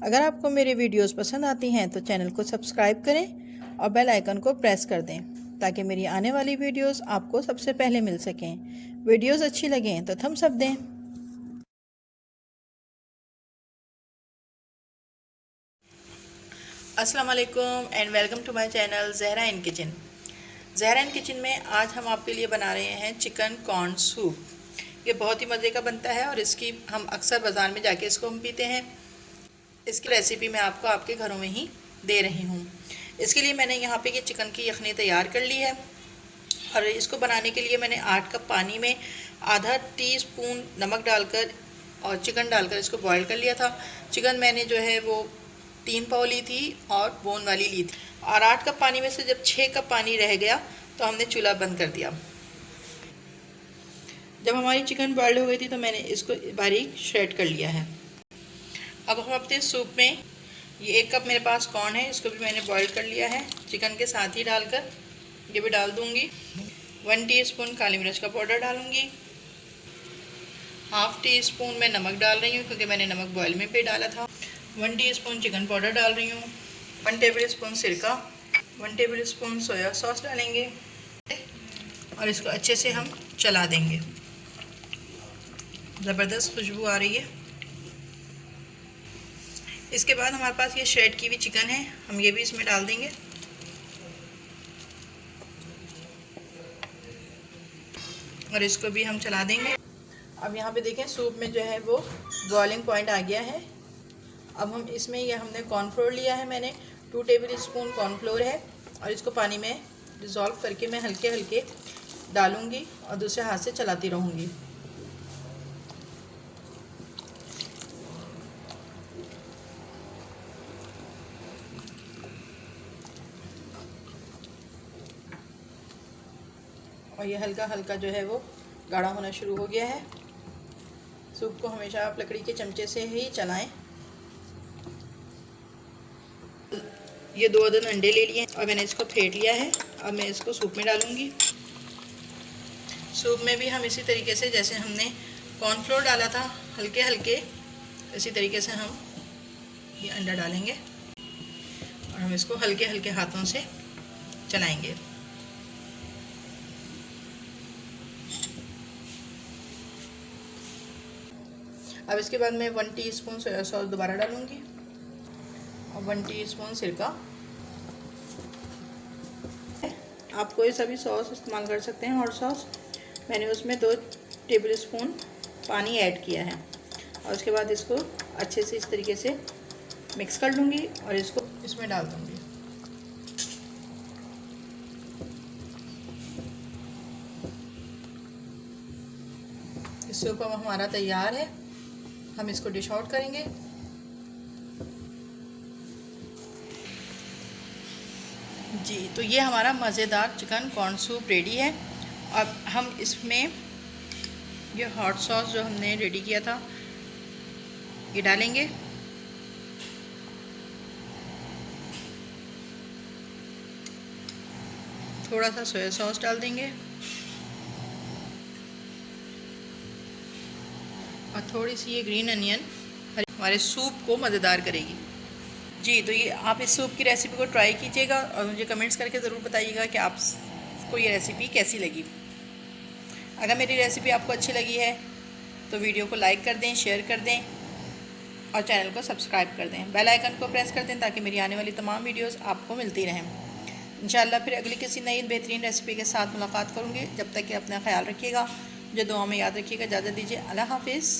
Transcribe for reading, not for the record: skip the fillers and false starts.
अगर आपको मेरी वीडियोस पसंद आती हैं तो चैनल को सब्सक्राइब करें और बेल आइकन को प्रेस कर दें ताकि मेरी आने वाली वीडियोस आपको सबसे पहले मिल सकें। वीडियोस अच्छी लगें तो थम्स अप दें। अस्सलाम वालेकुम and welcome to my channel Zahra in kitchen. Zahra in kitchen में आज हम आपके लिए बना रहे हैं चिकन कॉर्न सूप। ये बहुत ही मज़े का बनता है और इसकी हम अक्सर बाज़ार में जाके इसको हम पीते हैं। इसकी रेसिपी मैं आपको आपके घरों में ही दे रही हूँ। इसके लिए मैंने यहाँ पे ये चिकन की यखनी तैयार कर ली है और इसको बनाने के लिए मैंने 8 कप पानी में आधा टीस्पून नमक डालकर और चिकन डालकर इसको बॉईल कर लिया था। चिकन मैंने जो है वो 3 पाव ली थी और बोन वाली ली थी और 8 कप पानी में से जब 6 कप पानी रह गया तो हमने चूल्हा बंद कर दिया। जब हमारी चिकन बॉइल्ड हो गई थी तो मैंने इसको बारीक श्रेड कर लिया है। अब हम अपने सूप में ये 1 कप मेरे पास कॉर्न है, इसको भी मैंने बॉईल कर लिया है चिकन के साथ ही डालकर। ये भी डाल दूँगी। 1 टीस्पून काली मिर्च का पाउडर डालूँगी। हाफ़ टी स्पून मैं नमक डाल रही हूँ क्योंकि मैंने नमक बॉयल में पे डाला था। 1 टीस्पून चिकन पाउडर डाल रही हूँ। 1 टेबल स्पून सिरका, 1 टेबल स्पून सोया सॉस डालेंगे और इसको अच्छे से हम चला देंगे। ज़बरदस्त खुशबू आ रही है। इसके बाद हमारे पास ये श्रेड की हुई चिकन है, हम ये भी इसमें डाल देंगे और इसको भी हम चला देंगे। अब यहाँ पे देखें सूप में जो है वो बॉइलिंग पॉइंट आ गया है। अब हम इसमें ये हमने कॉर्नफ्लोर लिया है, मैंने 2 टेबल स्पून कॉर्नफ्लोर है और इसको पानी में डिज़ोल्व करके मैं हल्के हल्के डालूँगी और दूसरे हाथ से चलाती रहूँगी। और ये हल्का हल्का जो है वो गाढ़ा होना शुरू हो गया है। सूप को हमेशा आप लकड़ी के चमचे से ही चलाएं। ये 2 अदद अंडे ले लिए और मैंने इसको फेंट लिया है। अब मैं इसको सूप में डालूंगी। सूप में भी हम इसी तरीके से जैसे हमने कॉर्नफ्लोर डाला था हल्के हल्के, इसी तरीके से हम ये अंडा डालेंगे और हम इसको हल्के हल्के हाथों से चलाएंगे। अब इसके बाद मैं 1 टीस्पून सोया सॉस दोबारा डालूंगी और 1 टीस्पून सिरका। आप कोई सा भी सॉस इस्तेमाल कर सकते हैं, हॉट सॉस। मैंने उसमें 2 टेबल स्पून पानी ऐड किया है और उसके बाद इसको अच्छे से इस तरीके से मिक्स कर लूँगी और इसको इसमें डाल दूँगी। सूप अब हमारा तैयार है, हम इसको डिश आउट करेंगे। जी, तो ये हमारा मज़ेदार चिकन कॉर्न सूप रेडी है। अब हम इसमें ये हॉट सॉस जो हमने रेडी किया था ये डालेंगे। थोड़ा सा सोया सॉस डाल देंगे और थोड़ी सी ये ग्रीन अनियन हमारे सूप को मज़ेदार करेगी। जी, तो ये आप इस सूप की रेसिपी को ट्राई कीजिएगा और मुझे कमेंट्स करके ज़रूर बताइएगा कि आपको ये रेसिपी कैसी लगी। अगर मेरी रेसिपी आपको अच्छी लगी है तो वीडियो को लाइक कर दें, शेयर कर दें और चैनल को सब्सक्राइब कर दें। बेल आइकन को प्रेस कर दें ताकि मेरी आने वाली तमाम वीडियोज़ आपको मिलती रहें। इंशाअल्लाह फिर अगली किसी नई बेहतरीन रेसिपी के साथ मुलाकात करूँगी। जब तक कि अपना ख्याल रखिएगा, मुझे दुआ में याद रखिएगा। इजाज़त दीजिए। अल्लाह हाफिज़।